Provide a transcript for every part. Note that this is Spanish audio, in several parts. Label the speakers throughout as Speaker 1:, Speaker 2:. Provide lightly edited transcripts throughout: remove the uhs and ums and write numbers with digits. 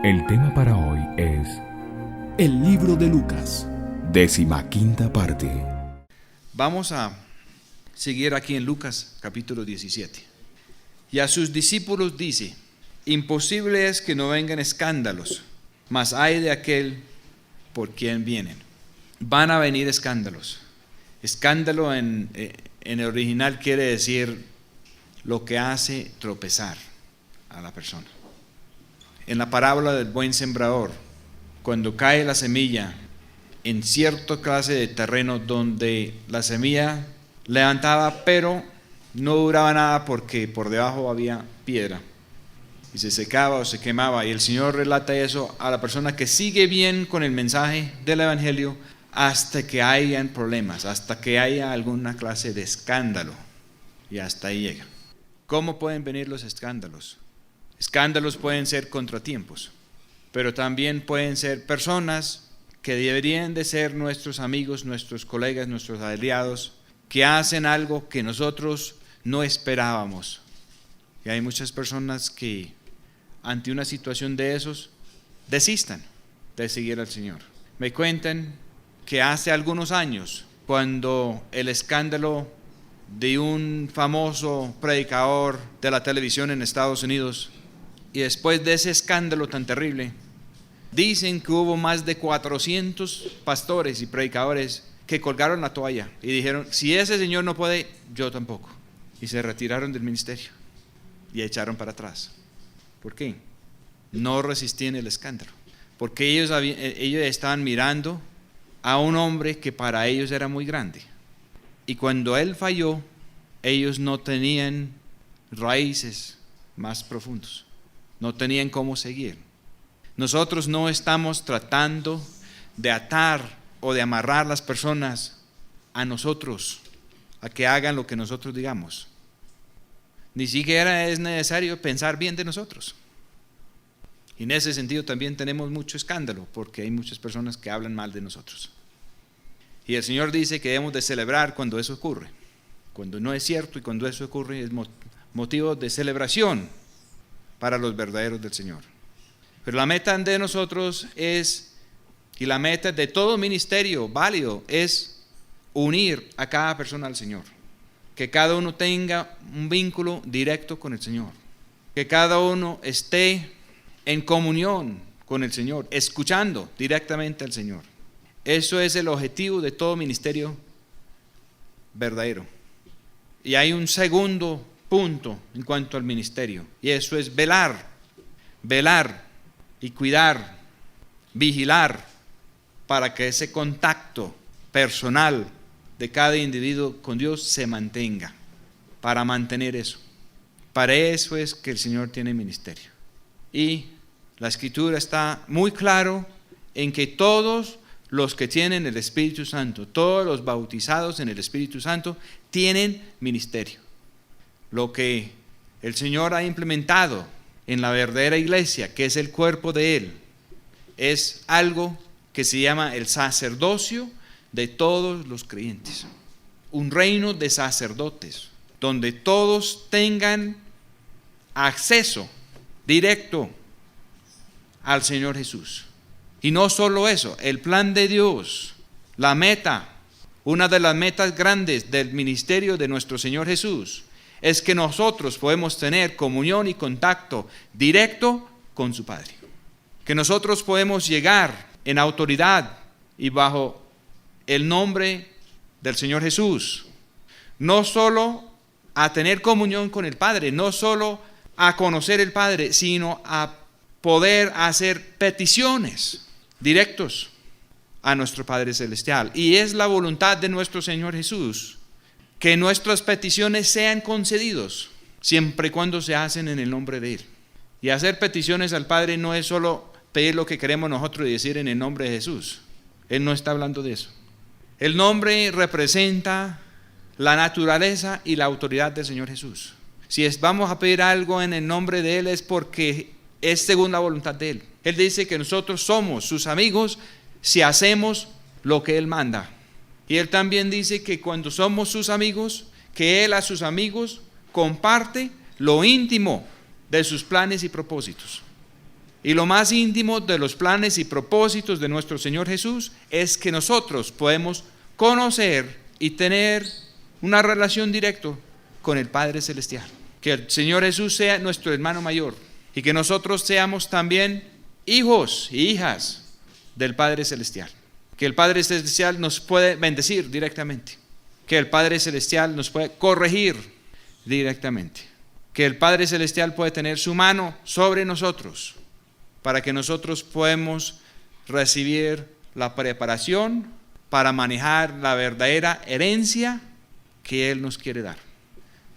Speaker 1: El tema para hoy es
Speaker 2: El libro de Lucas,
Speaker 1: 15ª parte.
Speaker 3: Vamos a seguir aquí en Lucas capítulo 17. Y a sus discípulos dice: imposible es que no vengan escándalos, mas hay de aquel por quien vienen. Van a venir escándalos. Escándalo en el original quiere decir lo que hace tropezar a la persona. En la parábola del buen sembrador, cuando cae la semilla en cierta clase de terreno donde la semilla levantaba, pero no duraba nada porque por debajo había piedra y se secaba o se quemaba, y el Señor relata eso a la persona que sigue bien con el mensaje del Evangelio hasta que hayan problemas, hasta que haya alguna clase de escándalo, y hasta ahí llega. ¿Cómo pueden venir los escándalos? Escándalos pueden ser contratiempos, pero también pueden ser personas que deberían de ser nuestros amigos, nuestros colegas, nuestros aliados, que hacen algo que nosotros no esperábamos. Y hay muchas personas que ante una situación de esos desistan de seguir al Señor. Me cuentan que hace algunos años, cuando el escándalo de un famoso predicador de la televisión en Estados Unidos, y después de ese escándalo tan terrible, dicen que hubo más de 400 pastores y predicadores que colgaron la toalla y dijeron: si ese señor no puede, yo tampoco. Y se retiraron del ministerio y echaron para atrás. ¿Por qué? No resistían el escándalo. Porque ellos estaban mirando a un hombre que para ellos era muy grande. Y cuando él falló, ellos no tenían raíces más profundos. No tenían cómo seguir. Nosotros no estamos tratando de atar o de amarrar las personas a nosotros, a que hagan lo que nosotros digamos. Ni siquiera es necesario pensar bien de nosotros. Y en ese sentido también tenemos mucho escándalo, porque hay muchas personas que hablan mal de nosotros. Y el Señor dice que debemos de celebrar cuando eso ocurre. Cuando no es cierto y cuando eso ocurre es motivo de celebración para los verdaderos del Señor. Pero la meta de nosotros es, y la meta de todo ministerio válido, es unir a cada persona al Señor. Que cada uno tenga un vínculo directo con el Señor. Que cada uno esté en comunión con el Señor, escuchando directamente al Señor. Eso es el objetivo de todo ministerio verdadero. Y hay un segundo punto en cuanto al ministerio, y eso es velar y cuidar, vigilar, para que ese contacto personal de cada individuo con Dios se mantenga, para mantener eso. Para eso es que el Señor tiene ministerio. Y la Escritura está muy claro en que todos los que tienen el Espíritu Santo, todos los bautizados en el Espíritu Santo, tienen ministerio. Lo que el Señor ha implementado en la verdadera iglesia, que es el cuerpo de Él, es algo que se llama el sacerdocio de todos los creyentes. Un reino de sacerdotes, donde todos tengan acceso directo al Señor Jesús. Y no solo eso, el plan de Dios, la meta, una de las metas grandes del ministerio de nuestro Señor Jesús, es que nosotros podemos tener comunión y contacto directo con su Padre. Que nosotros podemos llegar en autoridad y bajo el nombre del Señor Jesús, no solo a tener comunión con el Padre, no solo a conocer el Padre, sino a poder hacer peticiones directos a nuestro Padre Celestial. Y es la voluntad de nuestro Señor Jesús que nuestras peticiones sean concedidos, siempre y cuando se hacen en el nombre de Él. Y hacer peticiones al Padre no es solo pedir lo que queremos nosotros y decir en el nombre de Jesús. Él no está hablando de eso. El nombre representa la naturaleza y la autoridad del Señor Jesús. Si vamos a pedir algo en el nombre de Él, es porque es según la voluntad de Él. Él dice que nosotros somos sus amigos si hacemos lo que Él manda. Y Él también dice que cuando somos sus amigos, que Él a sus amigos comparte lo íntimo de sus planes y propósitos. Y lo más íntimo de los planes y propósitos de nuestro Señor Jesús es que nosotros podemos conocer y tener una relación directa con el Padre Celestial. Que el Señor Jesús sea nuestro hermano mayor y que nosotros seamos también hijos y hijas del Padre Celestial. Que el Padre Celestial nos puede bendecir directamente. Que el Padre Celestial nos puede corregir directamente. Que el Padre Celestial puede tener su mano sobre nosotros para que nosotros podamos recibir la preparación para manejar la verdadera herencia que Él nos quiere dar.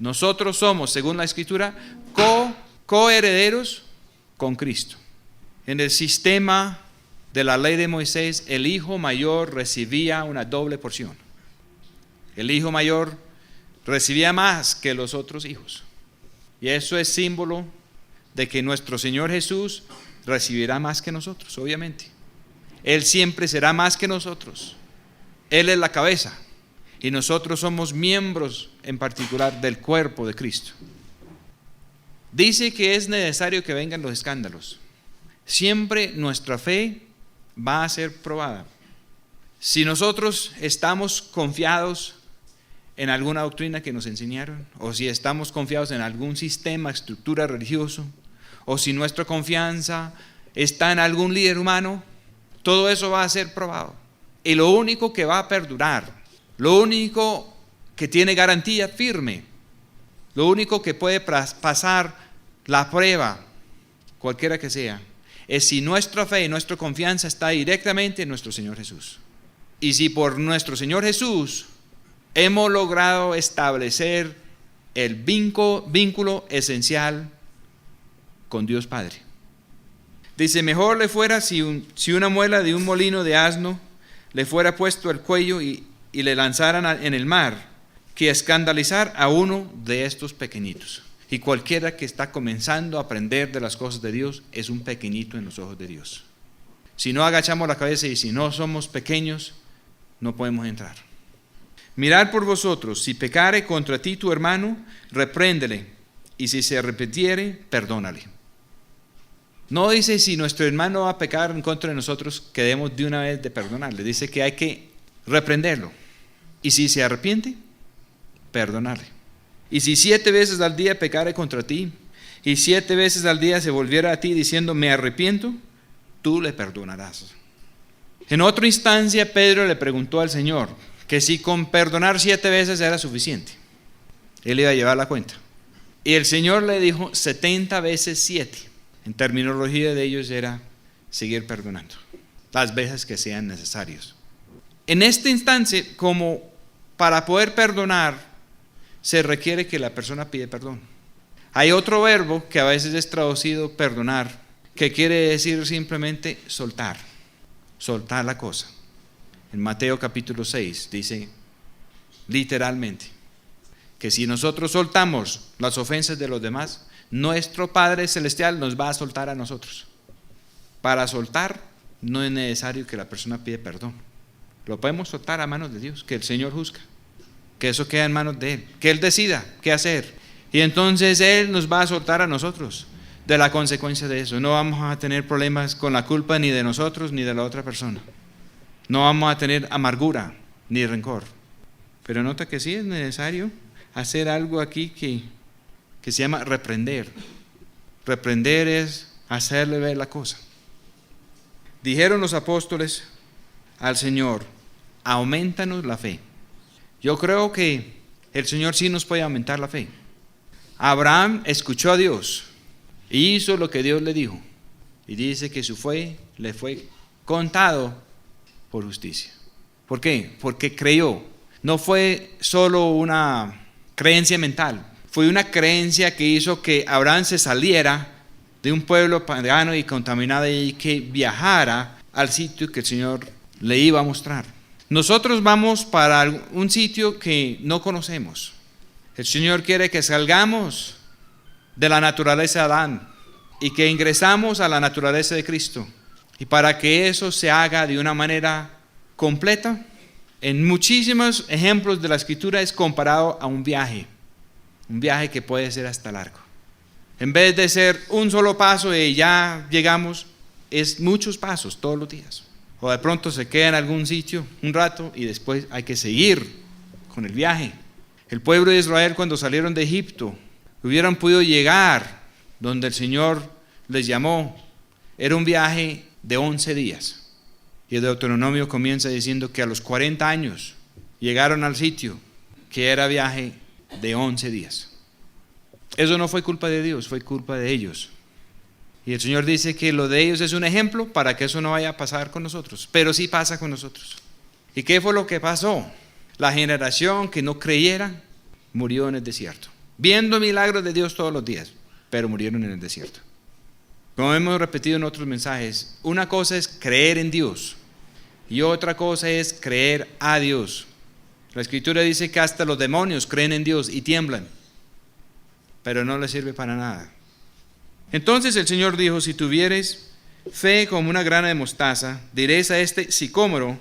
Speaker 3: Nosotros somos, según la Escritura, coherederos con Cristo. En el sistema de la ley de Moisés, el hijo mayor recibía una doble porción. El hijo mayor recibía más que los otros hijos. Y eso es símbolo de que nuestro Señor Jesús recibirá más que nosotros, obviamente. Él siempre será más que nosotros. Él es la cabeza y nosotros somos miembros en particular del cuerpo de Cristo. Dice que es necesario que vengan los escándalos. Siempre nuestra fe va a ser probada. Si nosotros estamos confiados en alguna doctrina que nos enseñaron, o si estamos confiados en algún sistema, estructura religioso, o si nuestra confianza está en algún líder humano, todo eso va a ser probado. Y lo único que va a perdurar, lo único que tiene garantía firme, lo único que puede pasar la prueba, cualquiera que sea, es si nuestra fe y nuestra confianza está directamente en nuestro Señor Jesús. Y si por nuestro Señor Jesús hemos logrado establecer el vínculo esencial con Dios Padre. Dice, mejor le fuera si una muela de un molino de asno le fuera puesto al cuello y le lanzaran en el mar, que escandalizar a uno de estos pequeñitos. Y cualquiera que está comenzando a aprender de las cosas de Dios es un pequeñito en los ojos de Dios. Si no agachamos la cabeza y si no somos pequeños, no podemos entrar. Mirad por vosotros, si pecare contra ti tu hermano, repréndele, y si se arrepintiere, perdónale. No dice si nuestro hermano va a pecar en contra de nosotros, que debemos de una vez de perdonarle. Dice que hay que reprenderlo. Y si se arrepiente, perdonarle. Y si 7 veces al día pecare contra ti, y 7 veces al día se volviera a ti diciendo, me arrepiento, tú le perdonarás. En otra instancia, Pedro le preguntó al Señor que si con perdonar 7 veces era suficiente. Él iba a llevar la cuenta. Y el Señor le dijo 70 veces 7. En terminología de ellos era seguir perdonando las veces que sean necesarios. En esta instancia, como para poder perdonar, se requiere que la persona pide perdón. Hay otro verbo que a veces es traducido perdonar, que quiere decir simplemente soltar la cosa. En Mateo capítulo 6 dice literalmente que si nosotros soltamos las ofensas de los demás, nuestro Padre Celestial nos va a soltar a nosotros. Para soltar no es necesario que la persona pida perdón. Lo podemos soltar a manos de Dios, que el Señor juzga, que eso queda en manos de Él, que Él decida qué hacer. Y entonces Él nos va a soltar a nosotros de la consecuencia de eso. No vamos a tener problemas con la culpa ni de nosotros ni de la otra persona. No vamos a tener amargura ni rencor. Pero nota que sí es necesario hacer algo aquí que se llama reprender. Reprender es hacerle ver la cosa. Dijeron los apóstoles al Señor, aumentanos la fe. Yo creo que el Señor sí nos puede aumentar la fe. Abraham escuchó a Dios y hizo lo que Dios le dijo. Y dice que su fe le fue contado por justicia. ¿Por qué? Porque creyó. No fue solo una creencia mental. Fue una creencia que hizo que Abraham se saliera de un pueblo pagano y contaminado y que viajara al sitio que el Señor le iba a mostrar. Nosotros vamos para un sitio que no conocemos. El Señor quiere que salgamos de la naturaleza de Adán y que ingresamos a la naturaleza de Cristo. Y para que eso se haga de una manera completa, en muchísimos ejemplos de la Escritura es comparado a un viaje que puede ser hasta largo. En vez de ser un solo paso y ya llegamos, es muchos pasos todos los días. O de pronto se queda en algún sitio un rato y después hay que seguir con el viaje. El pueblo de Israel, cuando salieron de Egipto, hubieran podido llegar donde el Señor les llamó. Era un viaje de 11 días. Y el Deuteronomio comienza diciendo que a los 40 años llegaron al sitio, que era viaje de 11 días. Eso no fue culpa de Dios, fue culpa de ellos. Y el Señor dice que lo de ellos es un ejemplo para que eso no vaya a pasar con nosotros, pero sí pasa con nosotros. ¿Y qué fue lo que pasó? La generación que no creyera murió en el desierto, viendo milagros de Dios todos los días, pero murieron en el desierto. Como hemos repetido en otros mensajes, una cosa es creer en Dios y otra cosa es creer a Dios. La Escritura dice que hasta los demonios creen en Dios y tiemblan, pero no les sirve para nada. Entonces el Señor dijo: si tuvieres fe como una grana de mostaza, diréis a este sicómoro: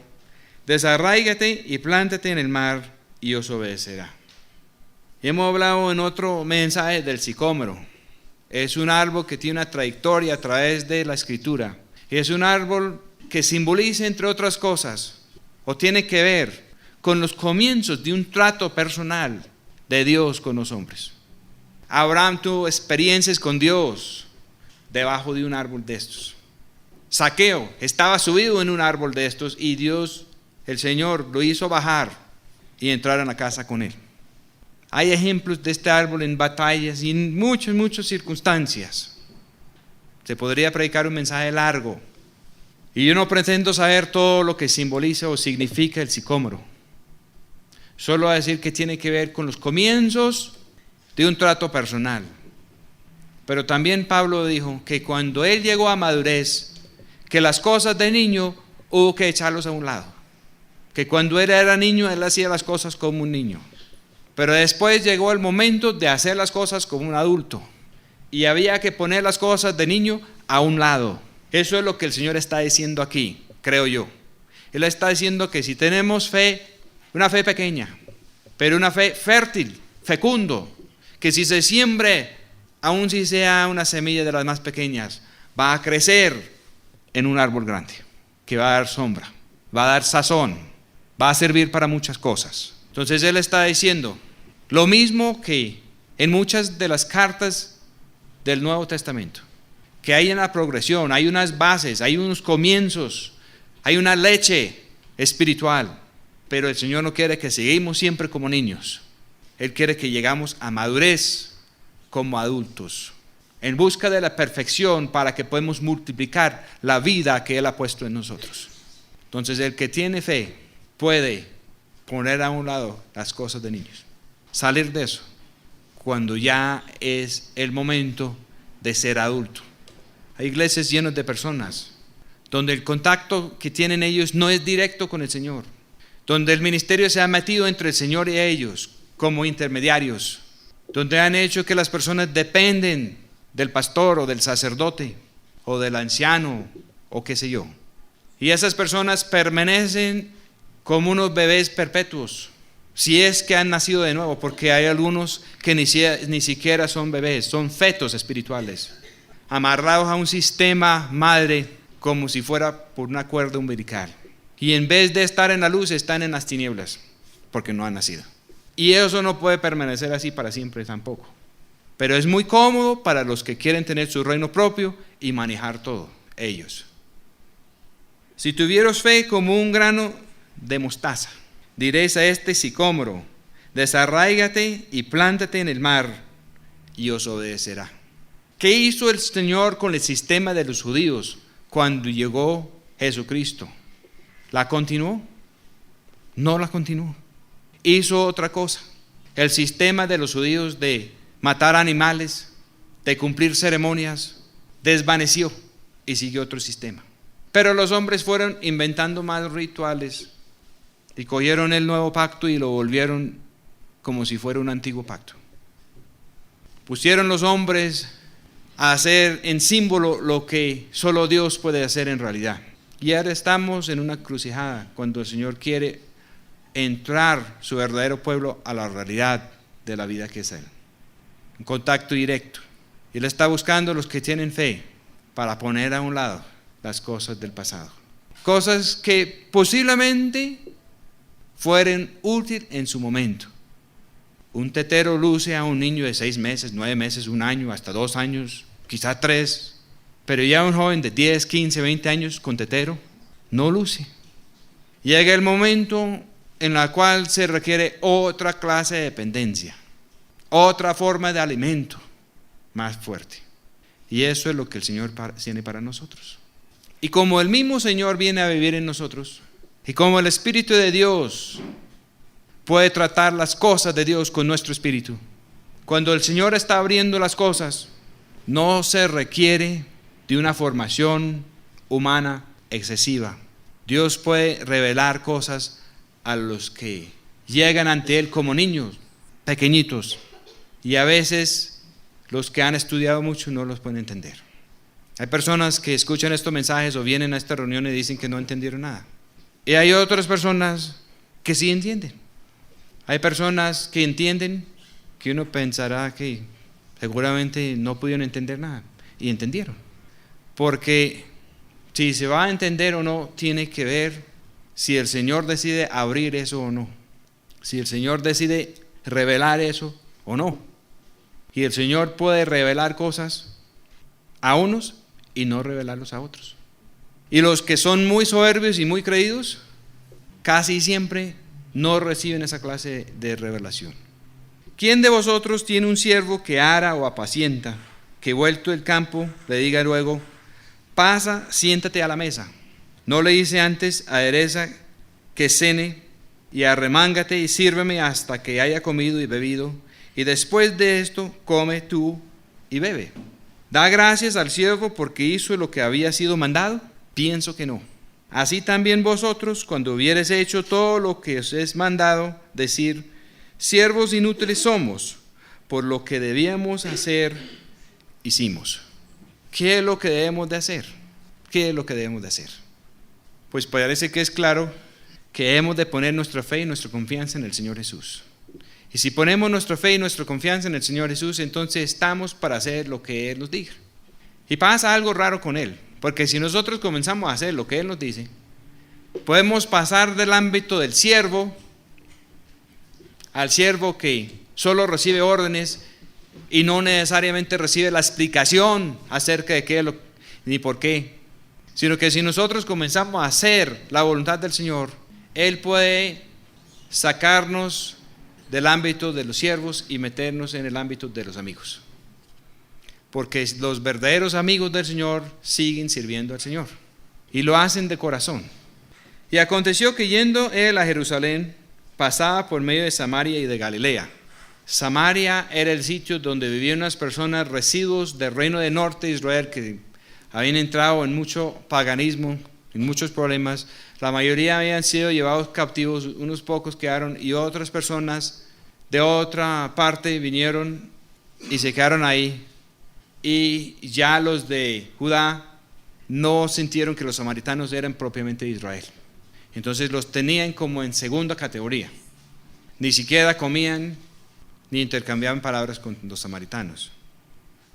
Speaker 3: desarráigate y plántate en el mar, y os obedecerá. Y hemos hablado en otro mensaje del sicómoro. Es un árbol que tiene una trayectoria a través de la Escritura. Es un árbol que simboliza, entre otras cosas, o tiene que ver con los comienzos de un trato personal de Dios con los hombres. Abraham tuvo experiencias con Dios debajo de un árbol de estos. Zaqueo estaba subido en un árbol de estos y Dios, el Señor, lo hizo bajar y entrar en la casa con él. Hay ejemplos de este árbol en batallas y en muchas circunstancias. Se podría predicar un mensaje largo y yo no pretendo saber todo lo que simboliza o significa el sicómoro. Solo voy a decir que tiene que ver con los comienzos de un trato personal. Pero también Pablo dijo que cuando él llegó a madurez, que las cosas de niño hubo que echarlos a un lado. Que cuando él era niño, él hacía las cosas como un niño. Pero después llegó el momento de hacer las cosas como un adulto. Y había que poner las cosas de niño a un lado. Eso es lo que el Señor está diciendo aquí, creo yo. Él está diciendo que si tenemos fe, una fe pequeña, pero una fe fértil, fecundo, que si se siembre, aun si sea una semilla de las más pequeñas, va a crecer en un árbol grande, que va a dar sombra, va a dar sazón, va a servir para muchas cosas. Entonces él está diciendo lo mismo que en muchas de las cartas del Nuevo Testamento, que hay una progresión, hay unas bases, hay unos comienzos, hay una leche espiritual, pero el Señor no quiere que sigamos siempre como niños. Él quiere que llegamos a madurez como adultos, en busca de la perfección para que podamos multiplicar la vida que Él ha puesto en nosotros. Entonces el que tiene fe puede poner a un lado las cosas de niños, salir de eso cuando ya es el momento de ser adulto. Hay iglesias llenas de personas donde el contacto que tienen ellos no es directo con el Señor, donde el ministerio se ha metido entre el Señor y ellos como intermediarios, donde han hecho que las personas dependen del pastor o del sacerdote o del anciano o qué sé yo. Y esas personas permanecen como unos bebés perpetuos, si es que han nacido de nuevo, porque hay algunos que ni siquiera son bebés, son fetos espirituales, amarrados a un sistema madre como si fuera por una cuerda umbilical. Y en vez de estar en la luz, están en las tinieblas, porque no han nacido. Y eso no puede permanecer así para siempre tampoco. Pero es muy cómodo para los que quieren tener su reino propio y manejar todo, ellos. Si tuvieros fe como un grano de mostaza, diréis a este sicómoro: desarráigate y plántate en el mar, y os obedecerá. ¿Qué hizo el Señor con el sistema de los judíos cuando llegó Jesucristo? ¿La continuó? No la continuó. Hizo otra cosa. El sistema de los judíos de matar animales, de cumplir ceremonias, desvaneció y siguió otro sistema. Pero los hombres fueron inventando más rituales y cogieron el nuevo pacto y lo volvieron como si fuera un antiguo pacto. Pusieron los hombres a hacer en símbolo lo que solo Dios puede hacer en realidad. Y ahora estamos en una encrucijada cuando el Señor quiere entrar su verdadero pueblo a la realidad de la vida que es Él. Un contacto directo. Él está buscando a los que tienen fe para poner a un lado las cosas del pasado. Cosas que posiblemente fueran útiles en su momento. Un tetero luce a un niño de 6 meses, 9 meses, 1 año, hasta 2 años, quizá 3. Pero ya un joven de 10, 15, 20 años con tetero no luce. Llega el momento en el cual se requiere otra clase de dependencia, otra forma de alimento más fuerte. Y eso es lo que el Señor tiene para nosotros. Y como el mismo Señor viene a vivir en nosotros, y como el Espíritu de Dios puede tratar las cosas de Dios con nuestro espíritu, cuando el Señor está abriendo las cosas, no se requiere de una formación humana excesiva. Dios puede revelar cosas a los que llegan ante Él como niños pequeñitos, y a veces los que han estudiado mucho no los pueden entender. Hay personas que escuchan estos mensajes o vienen a esta reunión y dicen que no entendieron nada. Y hay otras personas que sí entienden. Hay personas que entienden que uno pensará que seguramente no pudieron entender nada, y entendieron. Porque si se va a entender o no, tiene que ver si el Señor decide abrir eso o no. Si el Señor decide revelar eso o no. Y el Señor puede revelar cosas a unos y no revelarlos a otros. Y los que son muy soberbios y muy creídos, casi siempre no reciben esa clase de revelación. ¿Quién de vosotros tiene un siervo que ara o apacienta, que vuelto el campo le diga luego: pasa, siéntate a la mesa? ¿No le dice antes: adereza que cene, y arremángate y sírveme hasta que haya comido y bebido, y después de esto come tú y bebe? ¿Da gracias al siervo porque hizo lo que había sido mandado? Pienso que no. Así también vosotros, cuando hubiereis hecho todo lo que os es mandado, decir: siervos inútiles somos, por lo que debíamos hacer, hicimos. ¿Qué es lo que debemos de hacer? ¿Qué es lo que debemos de hacer? Pues parece que es claro que hemos de poner nuestra fe y nuestra confianza en el Señor Jesús. Y si ponemos nuestra fe y nuestra confianza en el Señor Jesús, entonces estamos para hacer lo que Él nos diga. Y pasa algo raro con Él, porque si nosotros comenzamos a hacer lo que Él nos dice, podemos pasar del ámbito del siervo al siervo que solo recibe órdenes y no necesariamente recibe la explicación acerca de qué ni por qué, sino que si nosotros comenzamos a hacer la voluntad del Señor, Él puede sacarnos del ámbito de los siervos y meternos en el ámbito de los amigos. Porque los verdaderos amigos del Señor siguen sirviendo al Señor y lo hacen de corazón. Y aconteció que yendo Él a Jerusalén, pasaba por medio de Samaria y de Galilea. Samaria era el sitio donde vivían unas personas residuos del reino del norte de Israel que habían entrado en mucho paganismo, en muchos problemas. La mayoría habían sido llevados cautivos, unos pocos quedaron, y otras personas de otra parte vinieron y se quedaron ahí. Y ya los de Judá no sintieron que los samaritanos eran propiamente de Israel. Entonces los tenían como en segunda categoría. Ni siquiera comían ni intercambiaban palabras con los samaritanos.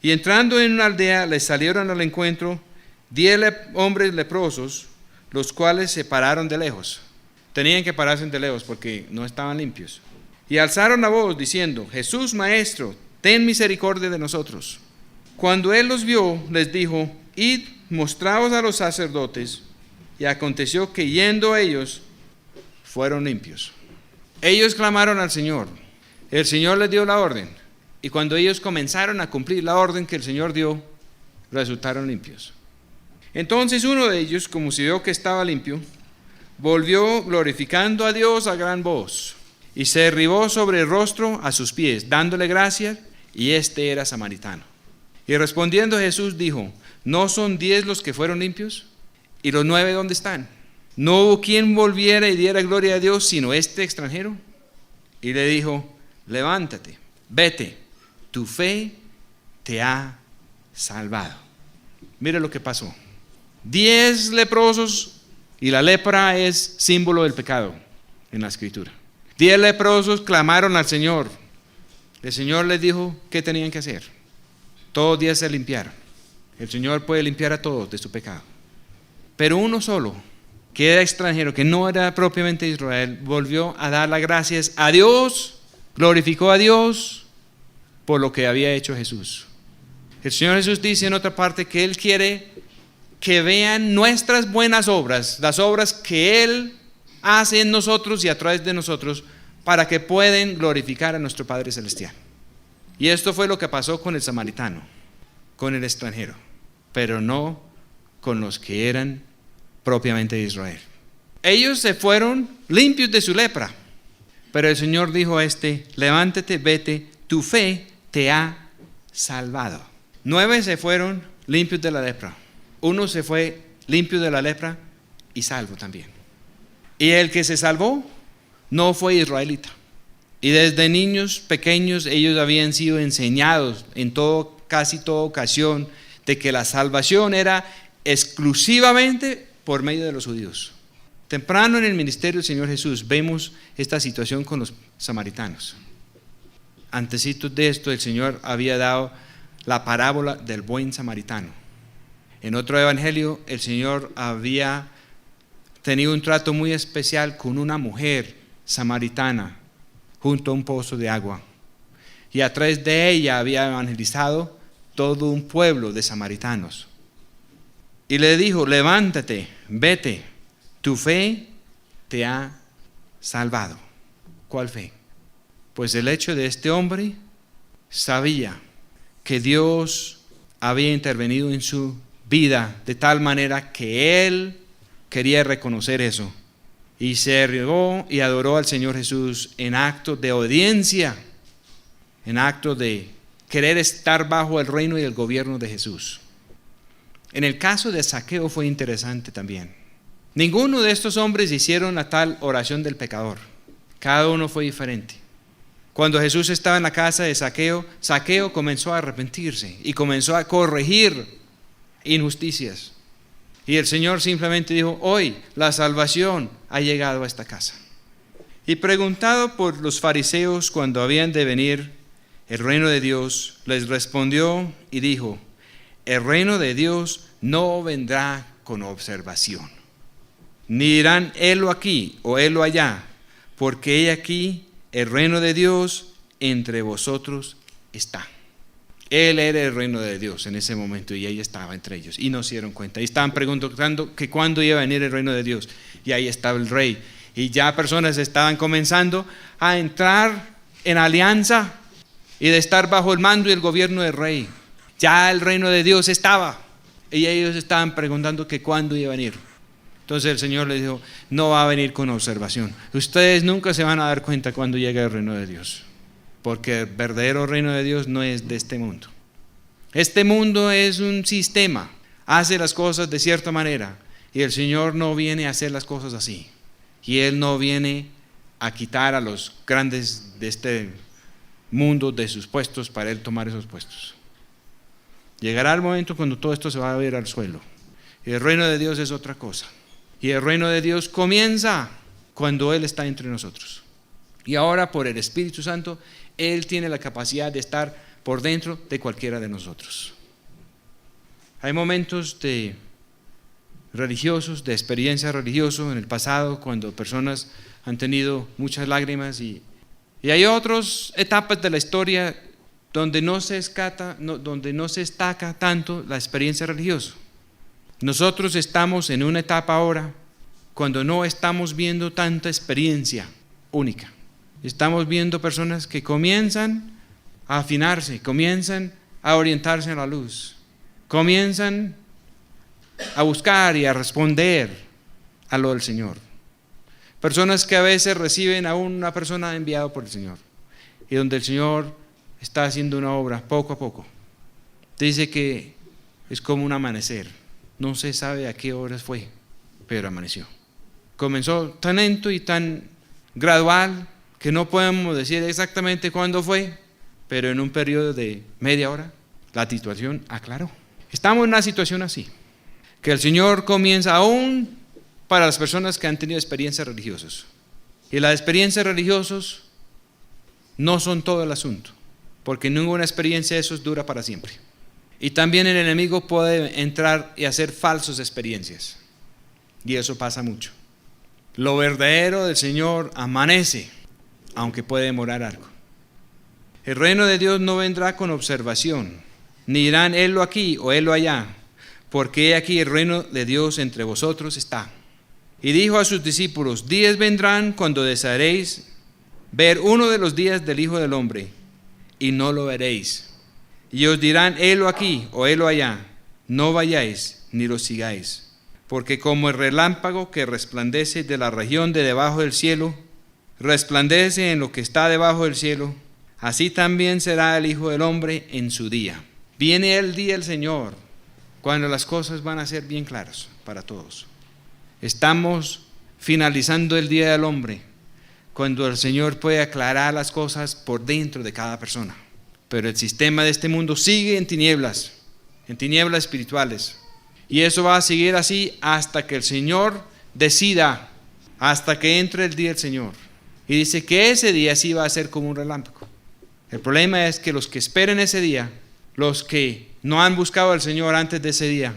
Speaker 3: Y entrando en una aldea, les salieron al encuentro 10 hombres leprosos, los cuales se pararon de lejos. Tenían que pararse de lejos porque no estaban limpios. Y alzaron la voz diciendo: Jesús, Maestro, ten misericordia de nosotros. Cuando Él los vio, les dijo: id, mostraos a los sacerdotes. Y aconteció que yendo ellos, fueron limpios. Ellos clamaron al Señor. El Señor les dio la orden. Y cuando ellos comenzaron a cumplir la orden que el Señor dio, resultaron limpios. Entonces uno de ellos, como se vio que estaba limpio, volvió glorificando a Dios a gran voz, y se derribó sobre el rostro a sus pies, dándole gracias, y este era samaritano. Y respondiendo Jesús dijo: ¿no son 10 los que fueron limpios? ¿Y los 9 dónde están? ¿No hubo quien volviera y diera gloria a Dios sino este extranjero? Y le dijo: levántate, vete, tu fe te ha salvado. Mire lo que pasó. 10 leprosos, y la lepra es símbolo del pecado en la Escritura. 10 leprosos clamaron al Señor. El Señor les dijo qué tenían que hacer. Todos días se limpiaron. El Señor puede limpiar a todos de su pecado. Pero uno solo, que era extranjero, que no era propiamente Israel, volvió a dar las gracias a Dios, glorificó a Dios por lo que había hecho Jesús. El Señor Jesús dice en otra parte que Él quiere que vean nuestras buenas obras, las obras que Él hace en nosotros y a través de nosotros, para que puedan glorificar a nuestro Padre Celestial. Y esto fue lo que pasó con el samaritano, con el extranjero, pero no con los que eran propiamente de Israel. Ellos se fueron limpios de su lepra, pero el Señor dijo a levántate, vete, tu fe te ha salvado. 9 se fueron limpios de la lepra, 1 se fue limpio de la lepra y salvo también. Y el que se salvó no fue israelita. Y desde niños pequeños ellos habían sido enseñados en casi toda ocasión de que la salvación era exclusivamente por medio de los judíos. Temprano en el ministerio del Señor Jesús vemos esta situación con los samaritanos. Antecitos de esto el Señor había dado la parábola del buen samaritano. En otro evangelio el Señor había tenido un trato muy especial con una mujer samaritana junto a un pozo de agua, y a través de ella había evangelizado todo un pueblo de samaritanos. Y le dijo, levántate, vete, tu fe te ha salvado. ¿Cuál fe? Pues el hecho de este hombre sabía que Dios había intervenido en su vida de tal manera que él quería reconocer eso. Y se regó y adoró al Señor Jesús en acto de obediencia, en acto de querer estar bajo el reino y el gobierno de Jesús. En el caso de Zaqueo fue interesante también. Ninguno de estos hombres hicieron la tal oración del pecador. Cada uno fue diferente. Cuando Jesús estaba en la casa de Zaqueo, Zaqueo comenzó a arrepentirse y comenzó a corregir injusticias. Y el Señor simplemente dijo, hoy la salvación ha llegado a esta casa. Y preguntado por los fariseos cuando habían de venir el reino de Dios, les respondió y dijo, el reino de Dios no vendrá con observación, ni dirán, helo aquí o helo allá, porque he aquí el reino de Dios entre vosotros está. Él era el reino de Dios en ese momento y ahí estaba entre ellos y no se dieron cuenta. Y estaban preguntando que cuándo iba a venir el reino de Dios y ahí estaba el rey. Y ya personas estaban comenzando a entrar en alianza y de estar bajo el mando y el gobierno del rey. Ya el reino de Dios estaba y ellos estaban preguntando que cuándo iba a venir. Entonces el Señor les dijo, no va a venir con observación. Ustedes nunca se van a dar cuenta cuando llegue el reino de Dios. Porque el verdadero reino de Dios no es de este mundo. Este mundo es un sistema, hace las cosas de cierta manera y el Señor no viene a hacer las cosas así. Y Él no viene a quitar a los grandes de este mundo de sus puestos para Él tomar esos puestos. Llegará el momento cuando todo esto se va a ver al suelo. Y el reino de Dios es otra cosa. Y el reino de Dios comienza cuando Él está entre nosotros. Y ahora por el Espíritu Santo, Él tiene la capacidad de estar por dentro de cualquiera de nosotros. Hay momentos de religiosos, de experiencia religiosa en el pasado, cuando personas han tenido muchas lágrimas y hay otras etapas de la historia donde no se destaca tanto la experiencia religiosa. Nosotros estamos en una etapa ahora cuando no estamos viendo tanta experiencia única. Estamos viendo personas que comienzan a afinarse, comienzan a orientarse a la luz, comienzan a buscar y a responder a lo del Señor. Personas que a veces reciben a una persona enviada por el Señor y donde el Señor está haciendo una obra poco a poco. Dice que es como un amanecer, no se sabe a qué horas fue, pero amaneció. Comenzó tan lento y tan gradual que no podemos decir exactamente cuándo fue, pero en un periodo de media hora la situación aclaró. Estamos en una situación así, que el Señor comienza aún para las personas que han tenido experiencias religiosas. Y las experiencias religiosas no son todo el asunto, porque ninguna experiencia de esos dura para siempre. Y también el enemigo puede entrar y hacer falsas experiencias. Y eso pasa mucho. Lo verdadero del Señor amanece, aunque puede demorar algo. El reino de Dios no vendrá con observación, ni dirán helo aquí o helo allá, porque he aquí el reino de Dios entre vosotros está. Y dijo a sus discípulos: días vendrán cuando desearéis ver uno de los días del Hijo del Hombre, y no lo veréis. Y os dirán helo aquí o helo allá, no vayáis ni lo sigáis. Porque como el relámpago que resplandece de la región de debajo del cielo, resplandece en lo que está debajo del cielo, así también será el Hijo del Hombre en su día. Viene el día del Señor, cuando las cosas van a ser bien claras para todos. Estamos finalizando el día del hombre, cuando el Señor puede aclarar las cosas por dentro de cada persona. Pero el sistema de este mundo sigue en tinieblas espirituales. Y eso va a seguir así hasta que el Señor decida, hasta que entre el día del Señor. Y dice que ese día sí va a ser como un relámpago. El problema es que los que esperen ese día, los que no han buscado al Señor antes de ese día,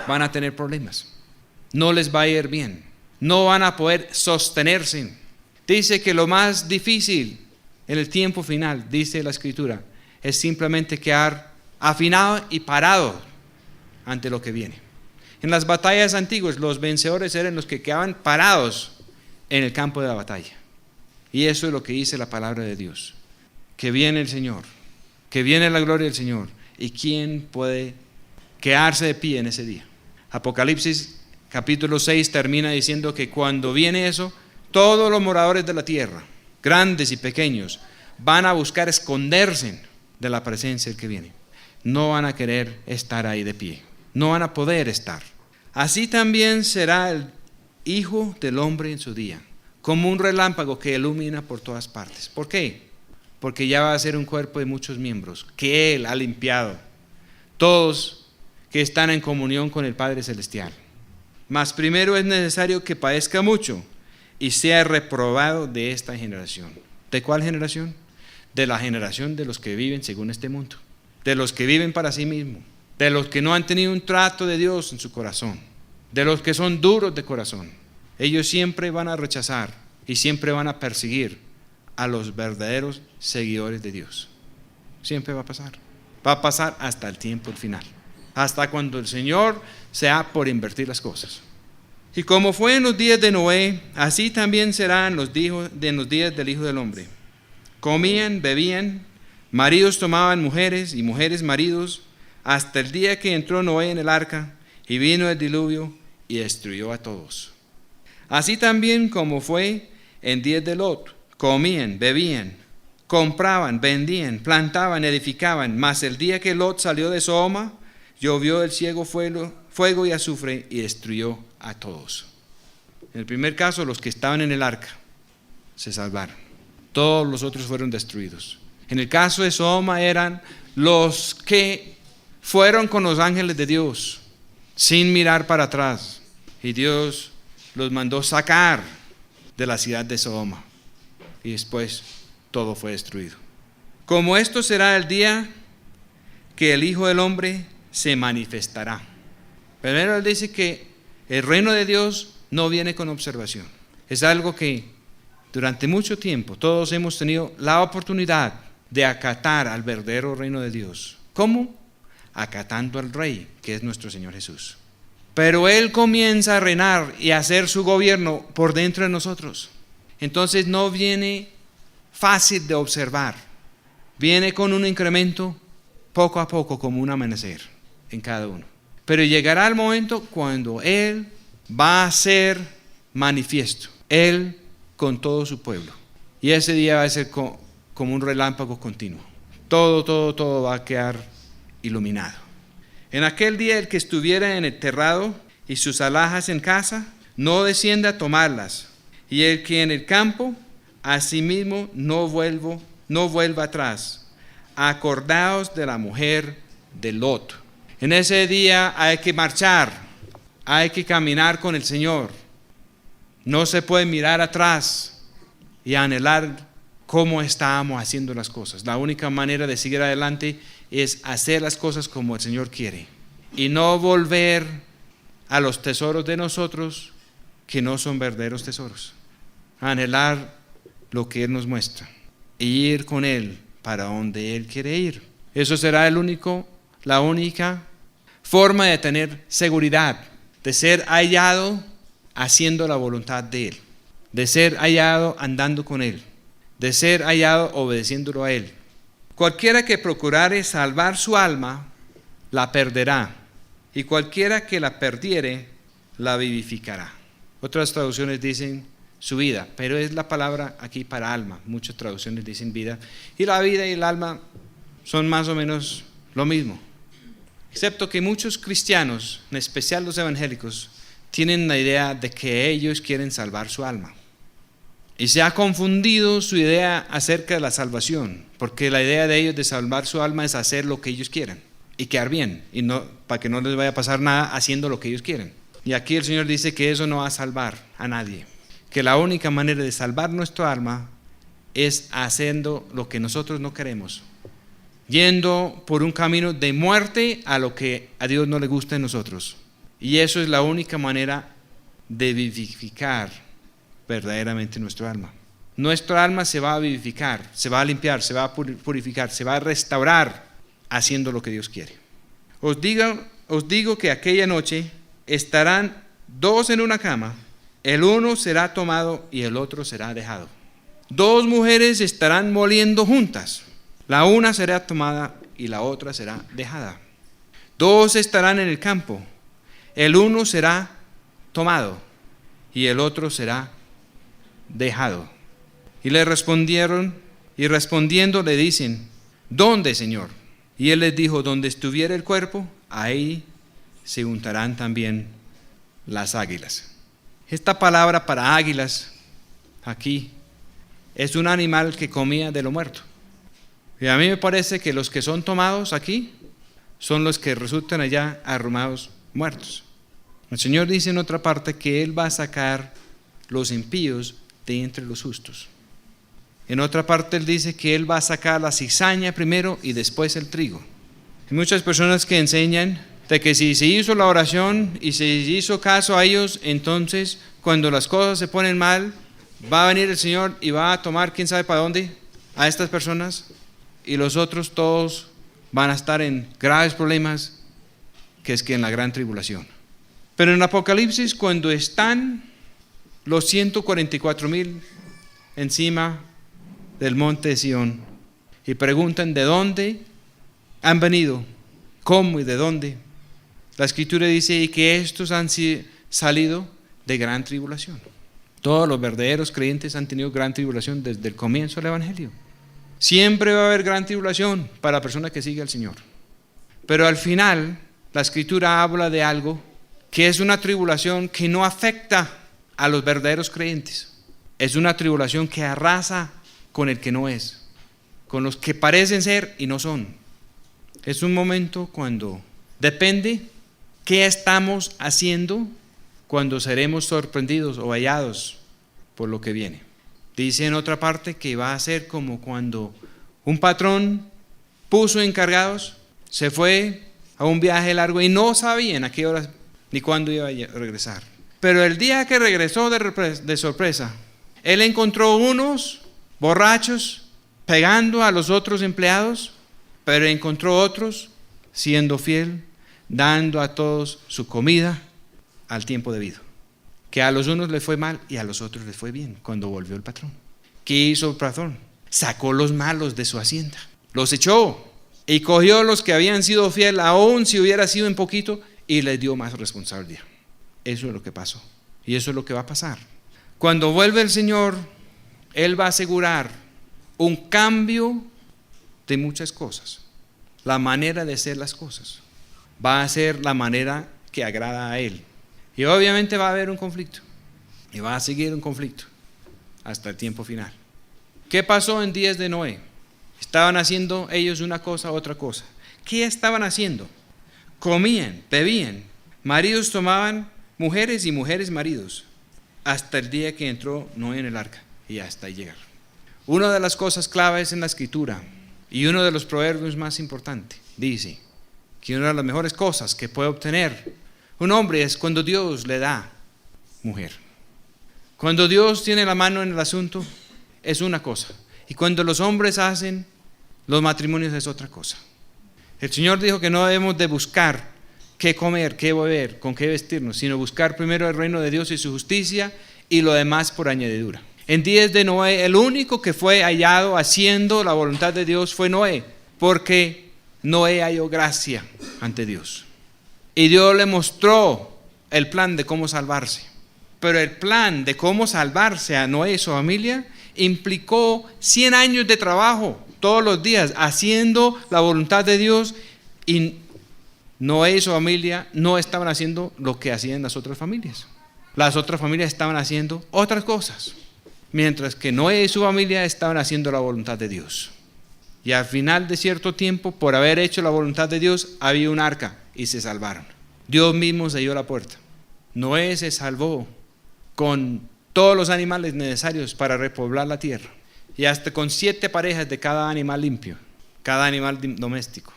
Speaker 3: van a tener problemas. No les va a ir bien. No van a poder sostenerse. Dice que lo más difícil en el tiempo final, dice la Escritura, es simplemente quedar afinado y parado ante lo que viene. En las batallas antiguas, los vencedores eran los que quedaban parados en el campo de la batalla. Y eso es lo que dice la palabra de Dios. Que viene el Señor, que viene la gloria del Señor. ¿Y quién puede quedarse de pie en ese día? Apocalipsis capítulo 6 termina diciendo que cuando viene eso, todos los moradores de la tierra, grandes y pequeños, van a buscar esconderse de la presencia del que viene. No van a querer estar ahí de pie. No van a poder estar. Así también será el Hijo del Hombre en su día, como un relámpago que ilumina por todas partes. ¿Por qué? Porque ya va a ser un cuerpo de muchos miembros, que Él ha limpiado. Todos que están en comunión con el Padre Celestial. Mas primero es necesario que padezca mucho y sea reprobado de esta generación. ¿De cuál generación? De la generación de los que viven según este mundo, de los que viven para sí mismos, de los que no han tenido un trato de Dios en su corazón, de los que son duros de corazón. Ellos siempre van a rechazar y siempre van a perseguir a los verdaderos seguidores de Dios. Siempre va a pasar. Va a pasar hasta el tiempo final, hasta cuando el Señor sea por invertir las cosas. Y como fue en los días de Noé, así también será en los días del Hijo del Hombre. Comían, bebían, maridos tomaban mujeres y mujeres maridos, hasta el día que entró Noé en el arca y vino el diluvio y destruyó a todos. Así también como fue en días de Lot, comían, bebían, compraban, vendían, plantaban, edificaban, mas el día que Lot salió de Sodoma, llovió del cielo fuego y azufre y destruyó a todos. En el primer caso, los que estaban en el arca se salvaron. Todos los otros fueron destruidos. En el caso de Sodoma eran los que fueron con los ángeles de Dios sin mirar para atrás. Y Dios los mandó sacar de la ciudad de Sodoma. Y después todo fue destruido. Como esto será el día que el Hijo del Hombre se manifestará. Primero él dice que el reino de Dios no viene con observación. Es algo que durante mucho tiempo todos hemos tenido la oportunidad de acatar al verdadero reino de Dios. ¿Cómo? Acatando al Rey, que es nuestro Señor Jesús. Pero Él comienza a reinar y a hacer su gobierno por dentro de nosotros. Entonces no viene fácil de observar. Viene con un incremento poco a poco, como un amanecer en cada uno. Pero llegará el momento cuando Él va a ser manifiesto. Él con todo su pueblo. Y ese día va a ser como un relámpago continuo. Todo va a quedar iluminado. En aquel día el que estuviera en el terrado y sus alhajas en casa, no descienda a tomarlas. Y el que en el campo, asimismo no vuelva atrás. Acordaos de la mujer de Lot. En ese día hay que marchar, hay que caminar con el Señor. No se puede mirar atrás y anhelar cómo estábamos haciendo las cosas. La única manera de seguir adelante es hacer las cosas como el Señor quiere y no volver a los tesoros de nosotros que no son verdaderos tesoros. Anhelar lo que Él nos muestra e ir con Él para donde Él quiere ir. Eso será la única forma de tener seguridad, de ser hallado haciendo la voluntad de Él, de ser hallado andando con Él, de ser hallado obedeciéndolo a Él. Cualquiera que procurare salvar su alma, la perderá, y cualquiera que la perdiere, la vivificará. Otras traducciones dicen su vida, pero es la palabra aquí para alma. Muchas traducciones dicen vida, y la vida y el alma son más o menos lo mismo. Excepto que muchos cristianos, en especial los evangélicos, tienen la idea de que ellos quieren salvar su alma. Y se ha confundido su idea acerca de la salvación, porque la idea de ellos de salvar su alma es hacer lo que ellos quieren y quedar bien, y no, para que no les vaya a pasar nada haciendo lo que ellos quieren. Y aquí el Señor dice que eso no va a salvar a nadie, que la única manera de salvar nuestra alma es haciendo lo que nosotros no queremos, yendo por un camino de muerte a lo que a Dios no le gusta en nosotros. Y eso es la única manera de vivificar verdaderamente nuestra alma. Nuestra alma se va a vivificar, se va a limpiar, se va a purificar, se va a restaurar haciendo lo que Dios quiere. Os digo que aquella noche estarán dos en una cama, el uno será tomado y el otro será dejado. Dos mujeres estarán moliendo juntas, la una será tomada y la otra será dejada. Dos estarán en el campo, el uno será tomado y el otro será dejado. Y le respondieron, y respondiendo le dicen: ¿dónde, Señor? Y él les dijo: donde estuviera el cuerpo, ahí se untarán también las águilas. Esta palabra para águilas aquí es un animal que comía de lo muerto. Y a mí me parece que los que son tomados aquí son los que resultan allá arrumados, muertos. El Señor dice en otra parte que Él va a sacar los impíos de entre los justos. En otra parte Él dice que Él va a sacar la cizaña primero y después el trigo. Hay muchas personas que enseñan de que si se hizo la oración y se hizo caso a ellos, entonces cuando las cosas se ponen mal, va a venir el Señor y va a tomar quién sabe para dónde a estas personas, y los otros todos van a estar en graves problemas, que es que en la gran tribulación. Pero en Apocalipsis, cuando están los 144,000 encima del monte de Sión y preguntan de dónde han venido, cómo y de dónde, la Escritura dice que estos han salido de gran tribulación. Todos los verdaderos creyentes han tenido gran tribulación desde el comienzo del Evangelio. Siempre va a haber gran tribulación para la persona que sigue al Señor. Pero al final, la Escritura habla de algo que es una tribulación que no afecta a los verdaderos creyentes. Es una tribulación que arrasa con el que no es, con los que parecen ser y no son. Es un momento cuando depende qué estamos haciendo, cuando seremos sorprendidos o hallados por lo que viene. Dice en otra parte que va a ser como cuando un patrón puso encargados, se fue a un viaje largo y no sabían a qué hora ni cuándo iba a regresar. Pero el día que regresó de sorpresa, él encontró unos borrachos pegando a los otros empleados, pero encontró otros siendo fiel, dando a todos su comida al tiempo debido. Que a los unos les fue mal y a los otros les fue bien cuando volvió el patrón. ¿Qué hizo el patrón? Sacó los malos de su hacienda, los echó y cogió los que habían sido fieles, aun si hubiera sido en poquito, y les dio más responsabilidad. Eso es lo que pasó y eso es lo que va a pasar. Cuando vuelve el Señor, Él va a asegurar un cambio de muchas cosas. La manera de hacer las cosas va a ser la manera que agrada a Él. Y obviamente va a haber un conflicto. Y va a seguir un conflicto hasta el tiempo final. ¿Qué pasó en días de Noé? Estaban haciendo ellos una cosa, otra cosa. ¿Qué estaban haciendo? Comían, bebían. Maridos tomaban mujeres y mujeres maridos. Hasta el día que entró Noé en el arca. Y hasta ahí llegaron. Una de las cosas claves en la Escritura y uno de los proverbios más importantes dice que una de las mejores cosas que puede obtener un hombre es cuando Dios le da mujer. Cuando Dios tiene la mano en el asunto es una cosa, y cuando los hombres hacen los matrimonios es otra cosa. El Señor dijo que no debemos de buscar qué comer, qué beber, con qué vestirnos, sino buscar primero el reino de Dios y su justicia, y lo demás por añadidura. En días de Noé, el único que fue hallado haciendo la voluntad de Dios fue Noé, porque Noé halló gracia ante Dios. Y Dios le mostró el plan de cómo salvarse. Pero el plan de cómo salvarse a Noé y su familia implicó 100 años de trabajo, todos los días, haciendo la voluntad de Dios, y Noé y su familia no estaban haciendo lo que hacían las otras familias. Las otras familias estaban haciendo otras cosas, mientras que Noé y su familia estaban haciendo la voluntad de Dios. Y al final de cierto tiempo, por haber hecho la voluntad de Dios, había un arca y se salvaron. Dios mismo selló la puerta. Noé se salvó con todos los animales necesarios para repoblar la tierra, y hasta con 7 parejas de cada animal limpio, cada animal doméstico.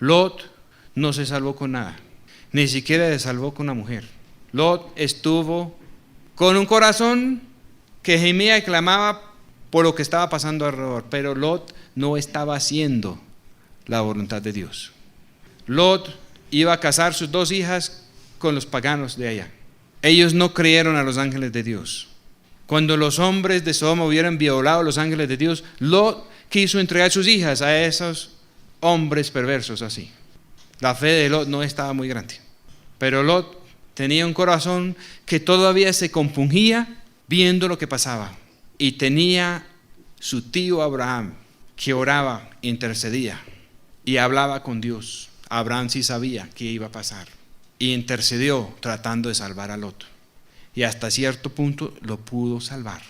Speaker 3: Lot no se salvó con nada, ni siquiera se salvó con una mujer. Lot estuvo con un corazón que gemía y clamaba por lo que estaba pasando alrededor, pero Lot no estaba haciendo la voluntad de Dios. Lot iba a casar sus 2 hijas con los paganos de allá. Ellos no creyeron a los ángeles de Dios. Cuando los hombres de Sodoma hubieran violado a los ángeles de Dios, Lot quiso entregar sus hijas a esos hombres perversos así. La fe de Lot no estaba muy grande, pero Lot tenía un corazón que todavía se compungía viendo lo que pasaba, y tenía su tío Abraham que oraba, intercedía y hablaba con Dios. Abraham sí sabía qué iba a pasar y intercedió tratando de salvar a Lot, y hasta cierto punto lo pudo salvar.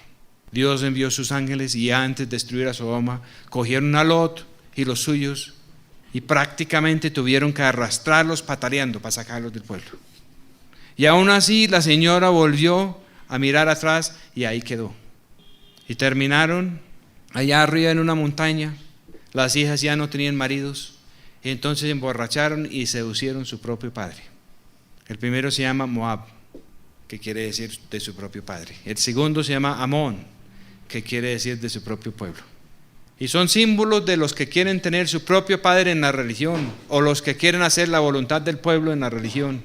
Speaker 3: Dios envió sus ángeles, y antes de destruir a Sodoma cogieron a Lot y los suyos y prácticamente tuvieron que arrastrarlos pataleando para sacarlos del pueblo. Y aún así la señora volvió a mirar atrás y ahí quedó. Y terminaron allá arriba en una montaña. Las hijas ya no tenían maridos, y entonces se emborracharon y seducieron su propio padre. El primero se llama Moab, que quiere decir de su propio padre. El segundo se llama Amón, que quiere decir de su propio pueblo. Y son símbolos de los que quieren tener su propio padre en la religión, o los que quieren hacer la voluntad del pueblo en la religión.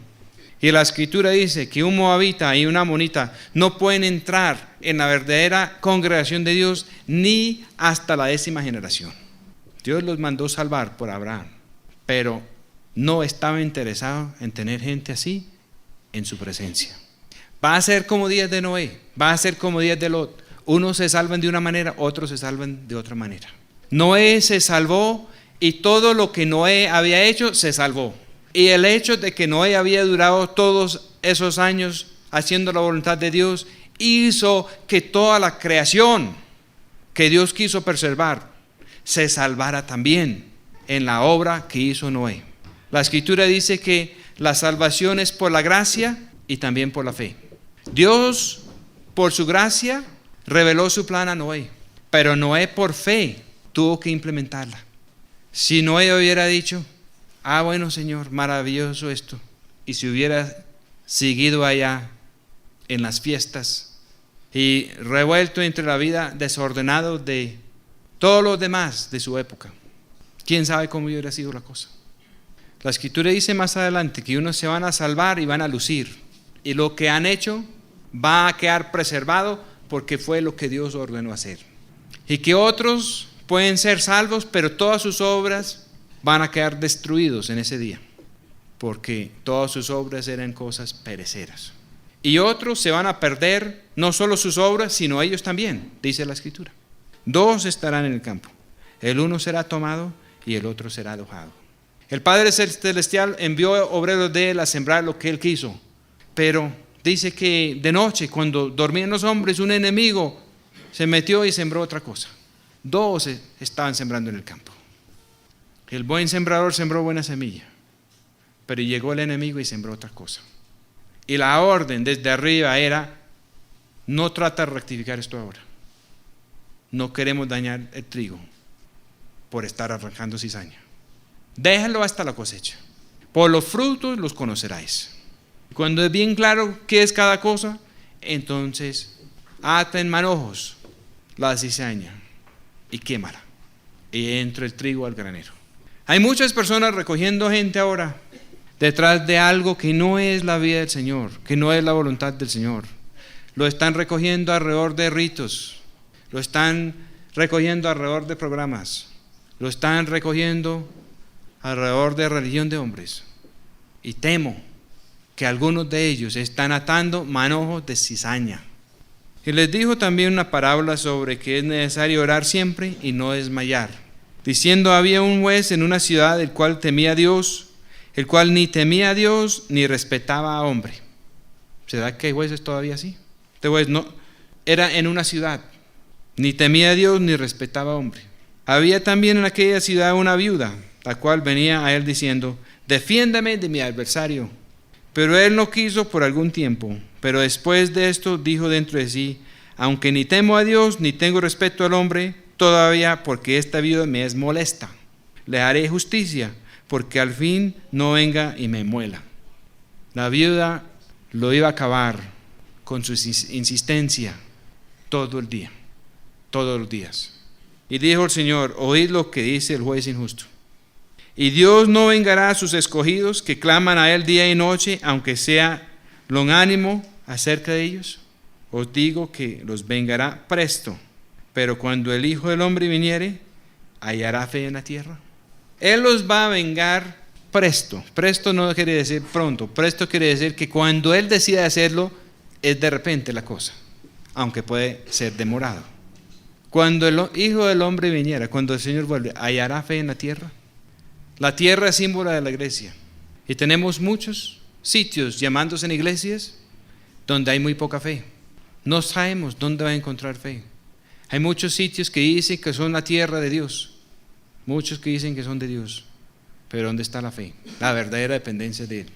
Speaker 3: Y la Escritura dice que un moabita y una amonita no pueden entrar en la verdadera congregación de Dios ni hasta la 10ª generación. Dios los mandó salvar por Abraham, pero no estaba interesado en tener gente así en su presencia. Va a ser como días de Noé, va a ser como días de Lot. Unos se salvan de una manera, otros se salvan de otra manera. Noé se salvó, y todo lo que Noé había hecho se salvó. Y el hecho de que Noé había durado todos esos años haciendo la voluntad de Dios hizo que toda la creación que Dios quiso preservar se salvara también en la obra que hizo Noé. La Escritura dice que la salvación es por la gracia y también por la fe. Dios, por su gracia, reveló su plan a Noé, pero Noé por fe tuvo que implementarla. Si Noé hubiera dicho: bueno, Señor, maravilloso esto, y si hubiera seguido allá en las fiestas y revuelto entre la vida desordenado de todos los demás de su época, quién sabe cómo hubiera sido la cosa. La Escritura dice más adelante que unos se van a salvar y van a lucir, y lo que han hecho va a quedar preservado porque fue lo que Dios ordenó hacer, y que otros pueden ser salvos, pero todas sus obras van a quedar destruidos en ese día, porque todas sus obras eran cosas pereceras. Y otros se van a perder, no solo sus obras, sino ellos también, dice la Escritura. 2 estarán en el campo, el uno será tomado y el otro será dejado. El Padre Celestial envió obreros de él a sembrar lo que él quiso, pero dice que de noche, cuando dormían los hombres, un enemigo se metió y sembró otra cosa. 2 estaban sembrando en el campo. El buen sembrador sembró buena semilla, pero llegó el enemigo y sembró otra cosa. Y la orden desde arriba era: no trata de rectificar esto ahora. no queremos dañar el trigo por estar arrancando cizaña. Déjalo hasta la cosecha. Por los frutos los conoceráis. Cuando es bien claro qué es cada cosa, entonces ata en manojos la cizaña y quémala. Y entra el trigo al granero. Hay muchas personas recogiendo gente ahora detrás de algo que no es la vida del Señor, que no es la voluntad del Señor. Lo están recogiendo alrededor de ritos, lo están recogiendo alrededor de programas, lo están recogiendo alrededor de religión de hombres. Y temo que algunos de ellos están atando manojos de cizaña. Y les dijo también una parábola sobre que es necesario orar siempre y no desmayar, diciendo: había un juez en una ciudad el cual temía a Dios, el cual ni temía a Dios ni respetaba a hombre. ¿Será que hay jueces todavía así? Este juez no, era en una ciudad, ni temía a Dios ni respetaba a hombre. Había también en aquella ciudad una viuda, la cual venía a él diciendo: defiéndame de mi adversario. Pero él no quiso por algún tiempo. Pero después de esto dijo dentro de sí: aunque ni temo a Dios ni tengo respeto al hombre, todavía porque esta viuda me es molesta, le haré justicia, porque al fin no venga y me muela. La viuda lo iba a acabar con su insistencia todo el día, todos los días. Y dijo el Señor: oíd lo que dice el juez injusto. Y Dios no vengará a sus escogidos que claman a Él día y noche, aunque sea longánimo acerca de ellos. Os digo que los vengará presto, pero cuando el Hijo del Hombre viniere, ¿hallará fe en la tierra? Él los va a vengar presto. Presto no quiere decir pronto, presto quiere decir que cuando Él decida hacerlo, es de repente la cosa, aunque puede ser demorado. Cuando el Hijo del Hombre viniera, cuando el Señor vuelve, ¿hallará fe en la tierra? La tierra es símbolo de la iglesia. Y tenemos muchos sitios llamándose en iglesias donde hay muy poca fe. No sabemos dónde va a encontrar fe. Hay muchos sitios que dicen que son la tierra de Dios. Muchos que dicen que son de Dios. Pero ¿dónde está la fe? La verdadera dependencia de Él.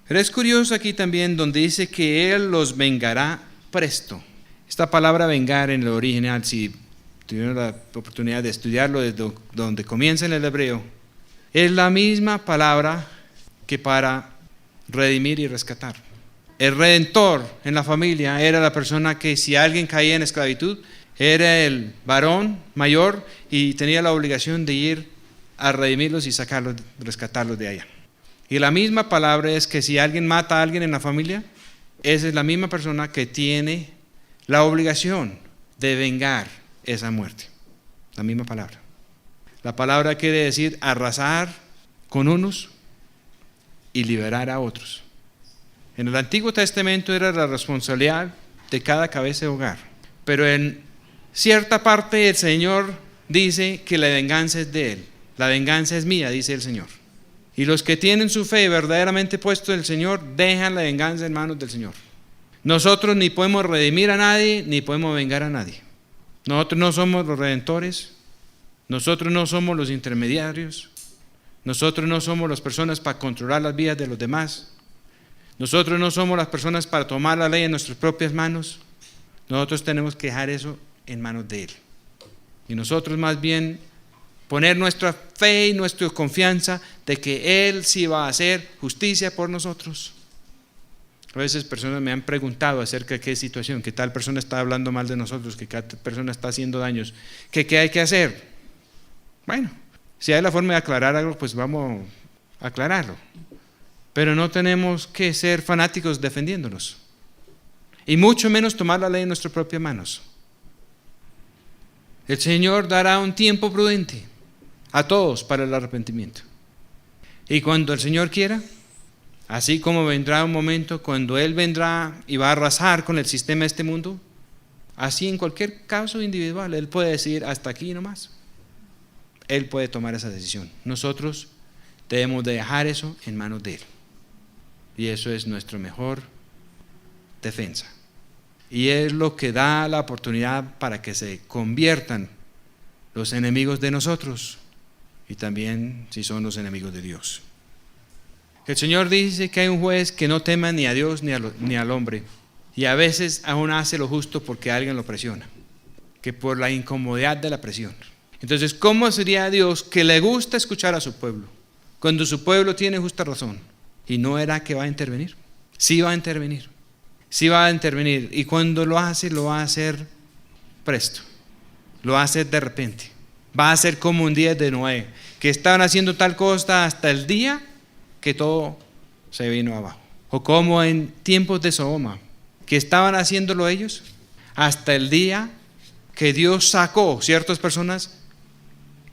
Speaker 3: Pero es curioso aquí también donde dice que Él los vengará presto. Esta palabra vengar en lo original, si tuvieron la oportunidad de estudiarlo desde donde comienza en el hebreo, es la misma palabra que para redimir y rescatar. El redentor en la familia era la persona que, si alguien caía en esclavitud, era el varón mayor y tenía la obligación de ir a redimirlos y sacarlos, rescatarlos de allá. Y la misma palabra es que si alguien mata a alguien en la familia, esa es la misma persona que tiene la obligación de vengar esa muerte. La misma palabra. La palabra quiere decir arrasar con unos y liberar a otros. En el Antiguo Testamento era la responsabilidad de cada cabeza de hogar. Pero en cierta parte el Señor dice que la venganza es de Él. La venganza es mía, dice el Señor. Y los que tienen su fe verdaderamente puesto en el Señor, dejan la venganza en manos del Señor. Nosotros ni podemos redimir a nadie, ni podemos vengar a nadie. Nosotros no somos los redentores. Nosotros no somos los intermediarios. Nosotros no somos las personas para controlar las vidas de los demás. Nosotros no somos las personas para tomar la ley en nuestras propias manos. Nosotros tenemos que dejar eso en manos de Él. Y nosotros más bien poner nuestra fe y nuestra confianza de que Él sí va a hacer justicia por nosotros. A veces personas me han preguntado acerca de qué situación, que tal persona está hablando mal de nosotros, que tal persona está haciendo daños, que qué hay que hacer. Bueno, si hay la forma de aclarar algo, pues vamos a aclararlo. Pero no tenemos que ser fanáticos defendiéndonos. Y mucho menos tomar la ley en nuestras propias manos. El Señor dará un tiempo prudente a todos para el arrepentimiento. Y cuando el Señor quiera, así como vendrá un momento cuando Él vendrá y va a arrasar con el sistema de este mundo, así en cualquier caso individual, Él puede decir hasta aquí nomás. Él puede tomar esa decisión. Nosotros debemos de dejar eso en manos de Él. Y eso es nuestra mejor defensa. Y es lo que da la oportunidad para que se conviertan los enemigos de nosotros y también si son los enemigos de Dios. El Señor dice que hay un juez que no tema ni a Dios ni al hombre, y a veces aún hace lo justo porque alguien lo presiona. que por la incomodidad de la presión. Entonces, ¿cómo sería Dios que le gusta escuchar a su pueblo cuando su pueblo tiene justa razón? ¿Y no era que va a intervenir? Sí va a intervenir. Sí va a intervenir. Y cuando lo hace, lo va a hacer presto. Lo va a hacer de repente. Va a ser como un día de Noé, que estaban haciendo tal cosa hasta el día que todo se vino abajo. O como en tiempos de Sodoma, que estaban haciéndolo ellos hasta el día que Dios sacó ciertas personas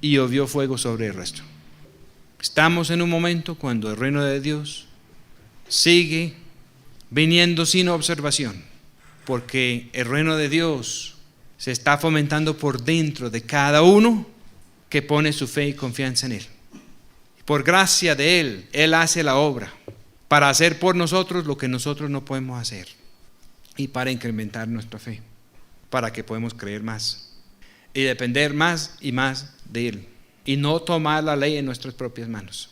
Speaker 3: y llovió fuego sobre el resto. Estamos en un momento cuando el reino de Dios sigue viniendo sin observación, porque el reino de Dios se está fomentando por dentro de cada uno que pone su fe y confianza en Él. Por gracia de Él, Él hace la obra para hacer por nosotros lo que nosotros no podemos hacer y para incrementar nuestra fe, para que podamos creer más y depender más y más de Él y no tomar la ley en nuestras propias manos.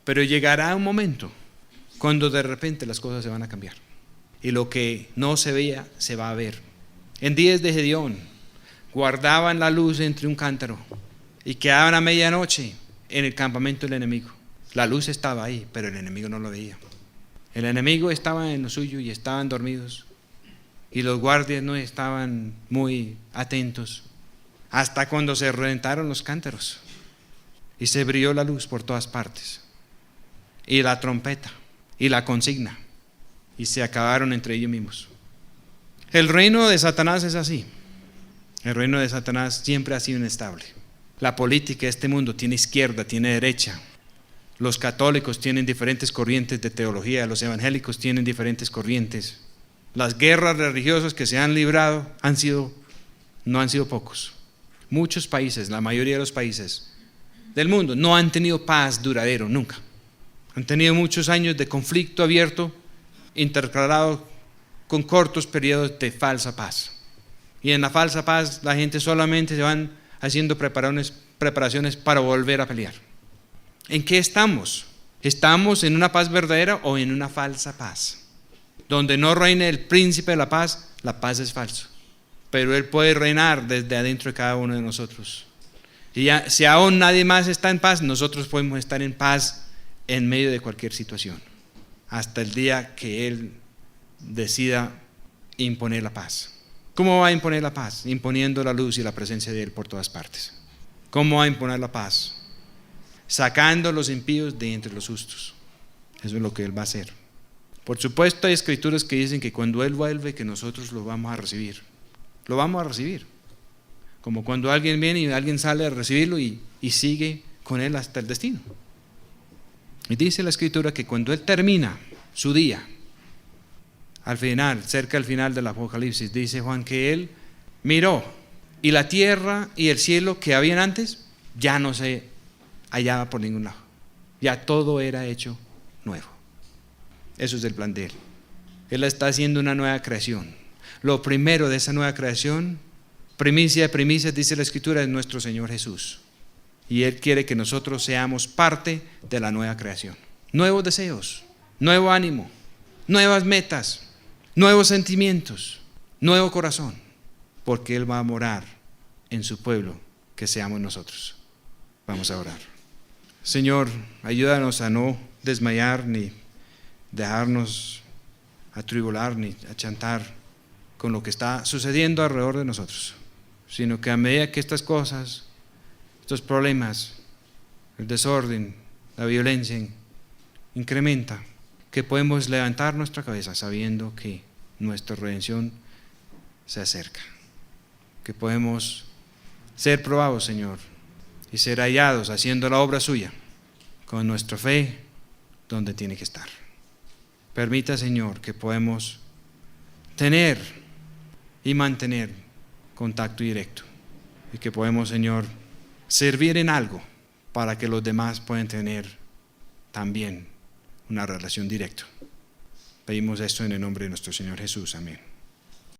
Speaker 3: Pero llegará un momento cuando de repente las cosas se van a cambiar y lo que no se veía se va a ver. En días de Gedeón guardaban la luz entre un cántaro y quedaban a medianoche en el campamento del enemigo. La luz estaba ahí, pero el enemigo no lo veía. El enemigo estaba en lo suyo y estaban dormidos y los guardias no estaban muy atentos hasta cuando se reventaron los cántaros y se brilló la luz por todas partes y la trompeta y la consigna y se acabaron entre ellos mismos. El reino de Satanás es así. El reino de Satanás siempre ha sido inestable. La política de este mundo tiene izquierda, tiene derecha. Los católicos tienen diferentes corrientes de teología, los evangélicos tienen diferentes corrientes. Las guerras religiosas que se han librado no han sido pocos. Muchos países, la mayoría de los países del mundo no han tenido paz duradero, nunca. Han tenido muchos años de conflicto abierto, intercalado con cortos periodos de falsa paz. Y en la falsa paz la gente solamente se van haciendo preparaciones para volver a pelear. ¿En qué estamos? ¿Estamos en una paz verdadera o en una falsa paz? Donde no reine el príncipe de la paz es falso. Pero Él puede reinar desde adentro de cada uno de nosotros. Y si aún nadie más está en paz, nosotros podemos estar en paz en medio de cualquier situación. Hasta el día que Él decida imponer la paz. ¿Cómo va a imponer la paz? Imponiendo la luz y la presencia de Él por todas partes. ¿Cómo va a imponer la paz? Sacando a los impíos de entre los justos. Eso es lo que Él va a hacer. Por supuesto hay escrituras que dicen que cuando Él vuelve que nosotros lo vamos a recibir. Lo vamos a recibir. Como cuando alguien viene y alguien sale a recibirlo y sigue con Él hasta el destino. Y dice la escritura que cuando Él termina su día, al final, cerca del final del Apocalipsis, dice Juan que Él miró y la tierra y el cielo que habían antes ya no se hallaba por ningún lado. Ya todo era hecho nuevo. Eso es el plan de Él. Él está haciendo una nueva creación. Lo primero de esa nueva creación, primicia de primicias, dice la escritura, es nuestro Señor Jesús. Y Él quiere que nosotros seamos parte de la nueva creación. Nuevos deseos, nuevo ánimo, nuevas metas, nuevos sentimientos, nuevo corazón, porque Él va a morar en su pueblo, que seamos nosotros. Vamos a orar. Señor, ayúdanos a no desmayar, ni dejarnos atribular, ni achantar con lo que está sucediendo alrededor de nosotros, sino que a medida que estas cosas, estos problemas, el desorden, la violencia incrementa, que podemos levantar nuestra cabeza sabiendo que nuestra redención se acerca, que podemos ser probados, Señor, y ser hallados haciendo la obra suya con nuestra fe donde tiene que estar. Permita, Señor, que podamos tener y mantener contacto directo y que podemos, Señor, servir en algo para que los demás puedan tener también una relación directa. Pedimos esto en el nombre de nuestro Señor Jesús. Amén.